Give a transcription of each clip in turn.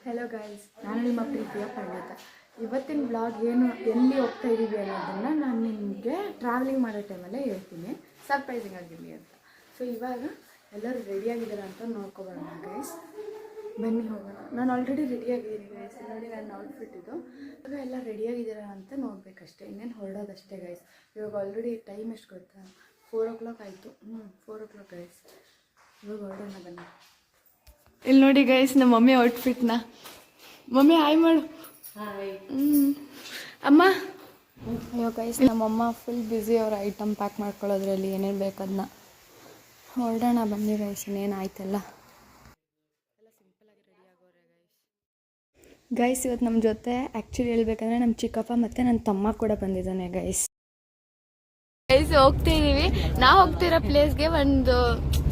Hello guys, ನಾನು ನಿಮ್ಮ ಪ್ರೀತಿಯ ಪಂಡಿತ. ಇವತ್ತಿನ ಬ್ಲಾಗ್ ಏನು ಎಲ್ಲಿ ಹೋಗ್ತಾ ಇದ್ದೀವಿ ಅನ್ನೋದನ್ನು ನಾನು ನಿಮಗೆ ಟ್ರಾವೆಲಿಂಗ್ ಮಾಡೋ ಟೈಮಲ್ಲೇ ಹೇಳ್ತೀನಿ, ಸರ್ಪ್ರೈಸಿಂಗ್ ಆಗಿರಲಿ ಅಂತ. ಸೊ ಇವಾಗ ಎಲ್ಲರೂ ರೆಡಿಯಾಗಿದ್ದಾರೆ ಅಂತ ನೋಡ್ಕೊಬರೋಣ ಗೈಸ್. ಬನ್ನಿ ಹೋಗೋಣ. ನಾನು ಆಲ್ರೆಡಿ ರೆಡಿಯಾಗಿದ್ದೀನಿ ಗೈಸ್. ನೋಡಿ ನನ್ನ ಔಟ್ಫಿಟ್ ಇದು. ಇವಾಗ ಎಲ್ಲ ರೆಡಿಯಾಗಿದ್ದೀರಾ ಅಂತ ನೋಡಬೇಕಷ್ಟೇ, ಇನ್ನೇನು ಹೊರಡೋದಷ್ಟೇ ಗೈಸ್. ಇವಾಗ ಆಲ್ರೆಡಿ ಟೈಮ್ ಎಷ್ಟು ಗೊತ್ತಾ? 4 o'clock ಆಯಿತು. 4 o'clock ಗೈಸ್. ಇವಾಗ ಹೊರಡೋಣ ಬನ್ನಿ. ಇಲ್ಲಿ ನೋಡಿ ಗೈಸ್, ನಮ್ಮ ಮಮ್ಮಿ ಔಟ್ಫಿಟ್ನ. ಮಮ್ಮಿ ಹಾಯ್ ಮಾಡು. ಅಮ್ಮ. ಅಯ್ಯೋ ಗೈಸ್, ನಮ್ಮಮ್ಮ ಫುಲ್ ಬ್ಯುಸಿ. ಅವ್ರ ಐಟಮ್ ಪ್ಯಾಕ್ ಮಾಡ್ಕೊಳ್ಳೋದ್ರಲ್ಲಿ ಏನೇನು ಬೇಕದನ್ನ. ಹೊರಡೋಣ ಬನ್ನಿ ಗೈಸ್, ಇನ್ನೇನು ಆಯ್ತಲ್ಲ. ಗೈಸ್ ಇವತ್ತು ನಮ್ಮ ಜೊತೆ ಆ್ಯಕ್ಚುಲಿ ಹೇಳ್ಬೇಕಂದ್ರೆ ನಮ್ಮ ಚಿಕ್ಕಪ್ಪ ಮತ್ತು ನನ್ನ ತಮ್ಮ ಕೂಡ ಬಂದಿದ್ದಾನೆ ಗೈಸ್. ಹೋಗ್ತಾ ಇದ್ದೀವಿ. ನಾವು ಹೋಗ್ತಿರೋ ಪ್ಲೇಸ್ಗೆ ಒಂದು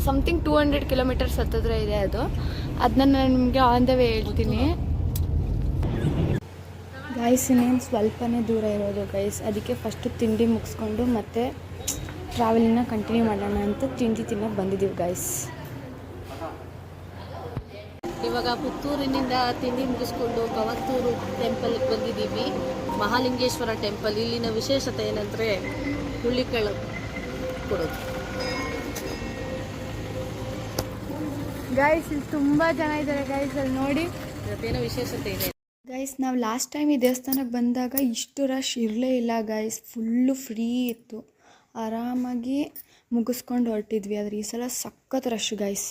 ಸಮಥಿಂಗ್ 200 kilometers ಹತ್ತಿರ ಇದೆ. ಅದನ್ನ ನಾನು ನಿಮಗೆ ಆನ್ ದ ವೇ ಹೇಳ್ತೀನಿ ಗೈಸ್. ಇನ್ನೇನು ಸ್ವಲ್ಪನೇ ದೂರ ಇರೋದು ಗೈಸ್. ಅದಕ್ಕೆ ಫಸ್ಟು ತಿಂಡಿ ಮುಗಿಸ್ಕೊಂಡು ಮತ್ತೆ ಟ್ರಾವೆಲಿಂಗ್ನ ಕಂಟಿನ್ಯೂ ಮಾಡೋಣ ಅಂತ ತಿಂಡಿ ತಿನ್ನೋಕೆ ಬಂದಿದ್ದೀವಿ ಗೈಸ್. ಇವಾಗ ಪುತ್ತೂರಿನಿಂದ ತಿಂಡಿ ಮುಗಿಸ್ಕೊಂಡು ಕವತ್ತೂರು ಟೆಂಪಲ್ಗೆ ಬಂದಿದ್ದೀವಿ. ಮಹಾಲಿಂಗೇಶ್ವರ ಟೆಂಪಲ್. ಇಲ್ಲಿನ ವಿಶೇಷತೆ ಏನಂದರೆ ಹುಳ್ಳಿಕಾಳು ಕೊಡೋದು ಗೈಸ್. ಇಲ್ಲಿ ತುಂಬ ಜನ ಇದ್ದಾರೆ ಗೈಸ್, ಅಲ್ಲಿ ನೋಡಿ. ಇವತ್ತೇನೋ ವಿಶೇಷತೆ ಇದೆ ಗೈಸ್. ನಾವು ಲಾಸ್ಟ್ ಟೈಮ್ ಈ ದೇವಸ್ಥಾನಕ್ಕೆ ಬಂದಾಗ ಇಷ್ಟು ರಶ್ ಇರಲೇ ಇಲ್ಲ ಗೈಸ್. ಫುಲ್ಲು ಫ್ರೀ ಇತ್ತು, ಆರಾಮಾಗಿ ಮುಗಿಸ್ಕೊಂಡು ಹೊರಟಿದ್ವಿ. ಆದರೆ ಈ ಸಲ ಸಖತ್ ರಶ್ ಗೈಸ್.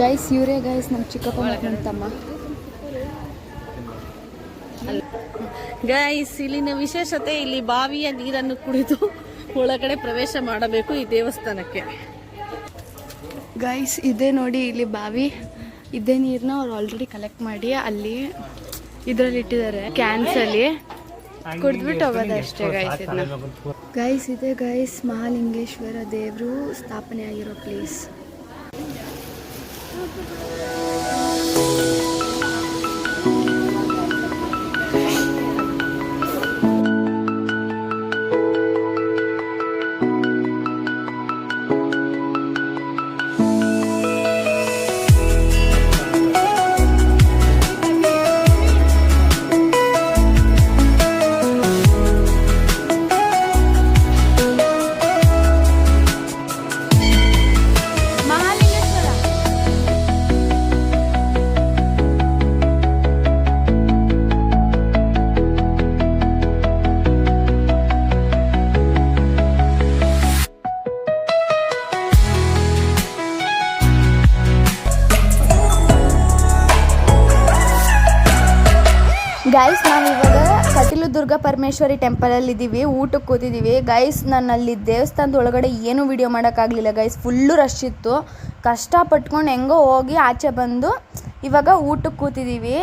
ಗೈಸ್ ಇವರೇ ಗೈಸ್ ನಮ್ಮ ಚಿಕ್ಕಪ್ಪ ಮತ್ತು ನನ್ನ ತಮ್ಮ. ಗೈಸ್ ಇಲ್ಲಿನ ವಿಶೇಷತೆ, ಇಲ್ಲಿ ಬಾವಿಯ ನೀರನ್ನು ಕುಡಿದು ಒಳಗಡೆ ಪ್ರವೇಶ ಮಾಡಬೇಕು ಈ ದೇವಸ್ಥಾನಕ್ಕೆ. ಗೈಸ್ ಇದೇ ನೋಡಿ, ಇಲ್ಲಿ ಬಾವಿ. ಇದೇ ನೀರನ್ನ ಅವ್ರು ಆಲ್ರೆಡಿ ಕಲೆಕ್ಟ್ ಮಾಡಿ ಅಲ್ಲಿ ಇದರಲ್ಲಿ ಇಟ್ಟಿದ್ದಾರೆ, ಕ್ಯಾನ್ಸಲ್ಲಿ ಕುಡಿದ್ಬಿಟ್ಟು ಹೋಗೋದಷ್ಟೇ ಗೈಸ್. ಇದನ್ನ ಗೈಸ್ ಇದೆ ಗೈಸ್ ಮಹಾಲಿಂಗೇಶ್ವರ ದೇವರು ಸ್ಥಾಪನೆ ಆಗಿರೋ ಪ್ಲೇಸ್. ಗೈಸ್ ನಾವಿವಾಗ ಕಟೀಲು ದುರ್ಗ ಪರಮೇಶ್ವರಿ ಟೆಂಪಲಲ್ಲಿ ಇದ್ದೀವಿ. ಊಟಕ್ಕೆ ಕೂತಿದ್ದೀವಿ ಗೈಸ್. ನಾನು ಅಲ್ಲಿ ದೇವಸ್ಥಾನದ ಒಳಗಡೆ ಏನೂ ವಿಡಿಯೋ ಮಾಡೋಕ್ಕಾಗಲಿಲ್ಲ ಗೈಸ್. ಫುಲ್ಲು ರಶ್ ಇತ್ತು. ಕಷ್ಟಪಟ್ಕೊಂಡು ಹೆಂಗೋ ಹೋಗಿ ಆಚೆ ಬಂದು ಇವಾಗ ಊಟಕ್ಕೆ ಕೂತಿದ್ದೀವಿ.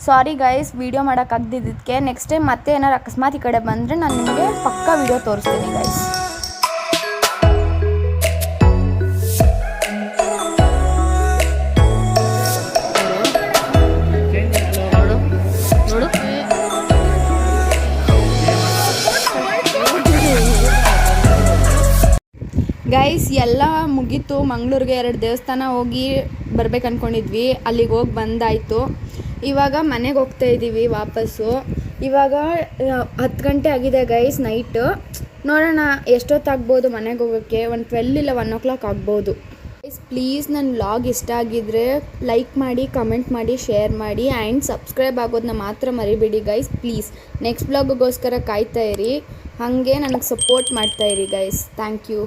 ಸಾರಿ ಗೈಸ್ ವಿಡಿಯೋ ಮಾಡೋಕ್ಕಾಗ್ದಿದ್ದಕ್ಕೆ. ನೆಕ್ಸ್ಟ್ ಟೈಮ್ ಮತ್ತೆ ಏನಾರು ಅಕಸ್ಮಾತ್ ಈ ಕಡೆ ಬಂದರೆ ನಾನು ನಿಮಗೆ ಪಕ್ಕಾ ವಿಡಿಯೋ ತೋರಿಸ್ತೀನಿ ಗೈಸ್. ಗೈಸ್ ಎಲ್ಲ ಮುಗೀತು. ಮಂಗಳೂರಿಗೆ 2 ದೇವಸ್ಥಾನ ಹೋಗಿ ಬರ್ಬೇಕು ಅಂದ್ಕೊಂಡಿದ್ವಿ. ಅಲ್ಲಿಗೆ ಹೋಗಿ ಬಂದಾಯಿತು. ಇವಾಗ ಮನೆಗೆ ಹೋಗ್ತಾ ಇದ್ದೀವಿ ವಾಪಸ್ಸು. ಇವಾಗ 10 ಗಂಟೆ ಆಗಿದೆ ಗೈಸ್ ನೈಟು. ನೋಡೋಣ ಎಷ್ಟೊತ್ತಾಗ್ಬೋದು ಮನೆಗೆ ಹೋಗೋಕ್ಕೆ. 12 ಇಲ್ಲ 1 o'clock ಆಗ್ಬೋದು ಗೈಸ್. ಪ್ಲೀಸ್ ನನ್ನ ವ್ಲಾಗ್ ಇಷ್ಟ ಆಗಿದ್ದರೆ ಲೈಕ್ ಮಾಡಿ, ಕಮೆಂಟ್ ಮಾಡಿ, ಶೇರ್ ಮಾಡಿ ಆ್ಯಂಡ್ ಸಬ್ಸ್ಕ್ರೈಬ್ ಆಗೋದನ್ನ ಮಾತ್ರ ಮರಿಬೇಡಿ ಗೈಸ್ ಪ್ಲೀಸ್. ನೆಕ್ಸ್ಟ್ ವ್ಲಾಗಿಗೋಸ್ಕರ ಕಾಯ್ತಾ ಇರಿ, ಹಾಗೆ ನನಗೆ ಸಪೋರ್ಟ್ ಮಾಡ್ತಾಯಿರಿ ಗೈಸ್. Thank you.